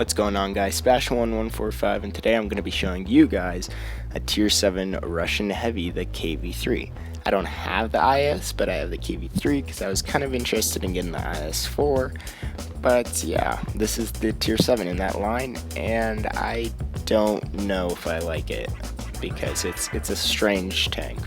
What's going on, guys? Spash1145, and today I'm going to be showing you guys a tier 7 Russian heavy, the KV-3. I don't have the IS, but I have the KV-3 because I was kind of interested in getting the IS-4. But yeah, this is the tier 7 in that line, and I don't know if I like it because it's a strange tank.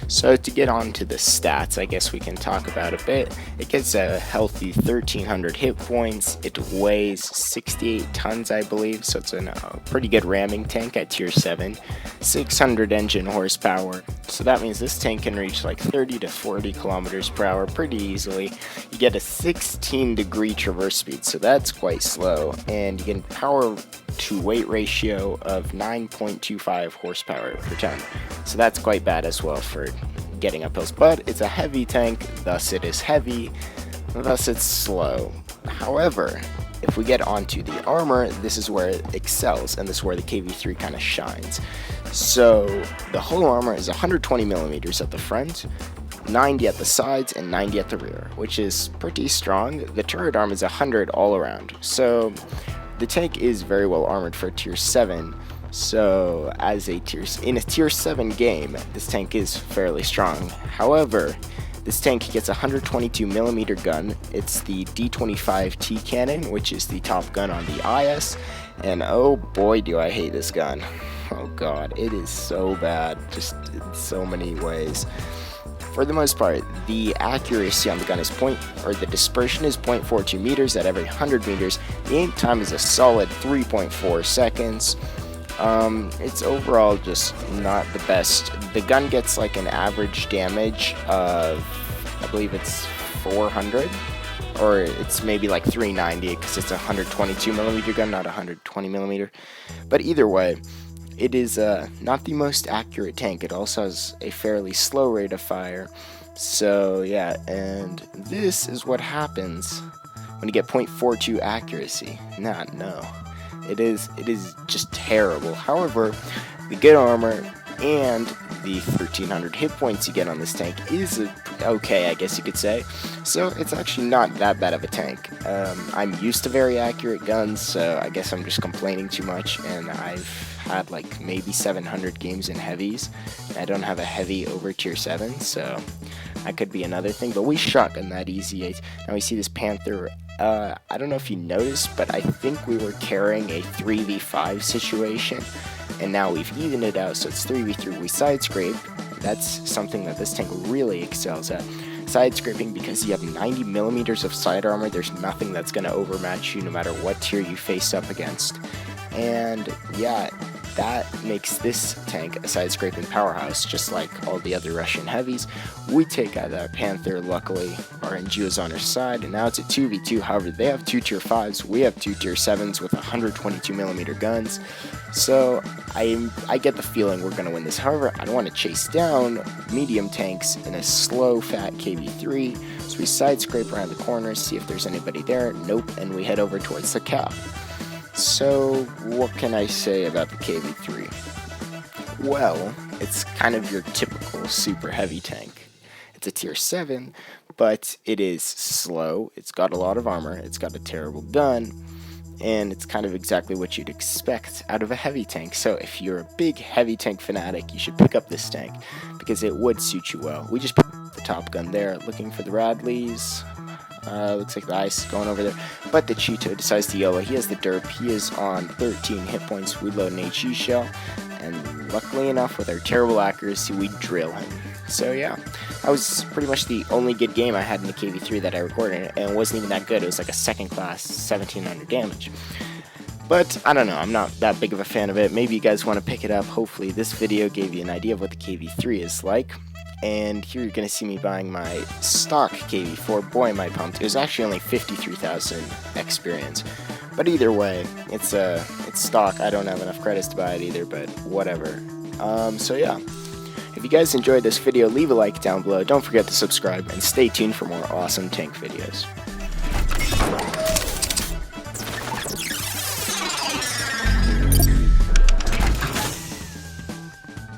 So to get on to the stats, I guess we can talk about a bit. It gets a healthy 1300 hit points. It weighs 68 tons, I believe, so it's a pretty good ramming tank at tier 7. 600 engine horsepower, so that means this tank can reach like 30 to 40 kilometers per hour pretty easily. You get a 16-degree traverse speed, so that's quite slow, and you get power to weight ratio of 9.25 horsepower per ton, so that's quite bad as well for getting up hills. But it's a heavy tank, thus it is heavy, thus it's slow. However, if we get onto the armor, this is where it excels, and this is where the KV-3 kind of shines. So the whole armor is 120 millimeters at the front, 90 at the sides, and 90 at the rear, which is pretty strong. The turret arm is 100 all around, so the tank is very well armored for tier 7. So as in a tier 7 game, this tank is fairly strong. However, this tank gets a 122 millimeter gun. It's the D25T cannon, which is the top gun on the IS, and oh boy do I hate this gun. Oh god, it is so bad, just in so many ways. For the most part, the accuracy on the gun is the dispersion is 0.42 meters at every 100 meters. The aim time is a solid 3.4 seconds. It's overall just not the best. The gun gets like an average damage of, I believe it's 400, or it's maybe like 390 because it's a 122 millimeter gun, not a 120 millimeter. But either way, it is not the most accurate tank. It also has a fairly slow rate of fire. So yeah, and this is what happens when you get 0.42 accuracy. No. It is just terrible. However, the good armor and the 1300 hit points you get on this tank is okay, I guess you could say. So it's actually not that bad of a tank. I'm used to very accurate guns, so I guess I'm just complaining too much, and I've had like maybe 700 games in heavies. I don't have a heavy over tier 7, so that could be another thing, but we shotgun that easy. Now we see this Panther. I don't know if you noticed, but I think we were carrying a 3v5 situation, and now we've evened it out, so it's 3v3. We side scrape. That's something that this tank really excels at. Side scraping, because you have 90 millimeters of side armor, there's nothing that's going to overmatch you no matter what tier you face up against. And yeah, that makes this tank a side scraping powerhouse, just like all the other Russian heavies. We take out that Panther. Luckily, RNG was on our side, and now it's a 2v2. However, they have 2 tier 5s, we have 2 tier 7s with 122 millimeter guns. So I get the feeling we're going to win this. However, I don't want to chase down medium tanks in a slow, fat KV-3. So we side scrape around the corners, see if there's anybody there. Nope, and we head over towards the cap. So what can I say about the KV-3? Well, it's kind of your typical super heavy tank. It's a tier 7, but it is slow, it's got a lot of armor, it's got a terrible gun, and it's kind of exactly what you'd expect out of a heavy tank. So if you're a big heavy tank fanatic, you should pick up this tank, because it would suit you well. We just picked up the top gun there, looking for the Radleys. Looks like the ice is going over there, but the Cheeto decides to YOLO. He has the derp, he is on 13 hit points. We load an HE shell, and luckily enough, with our terrible accuracy, we drill him. So yeah, that was pretty much the only good game I had in the KV-3 that I recorded, and it wasn't even that good. It was like a second class 1700 damage. But I don't know, I'm not that big of a fan of it. Maybe you guys want to pick it up. Hopefully this video gave you an idea of what the KV-3 is like. And here you're going to see me buying my stock KV-4. Boy, am I pumped. It was actually only 53,000 experience. But either way, it's stock. I don't have enough credits to buy it either, but whatever. So yeah, if you guys enjoyed this video, leave a like down below. Don't forget to subscribe, and stay tuned for more awesome tank videos.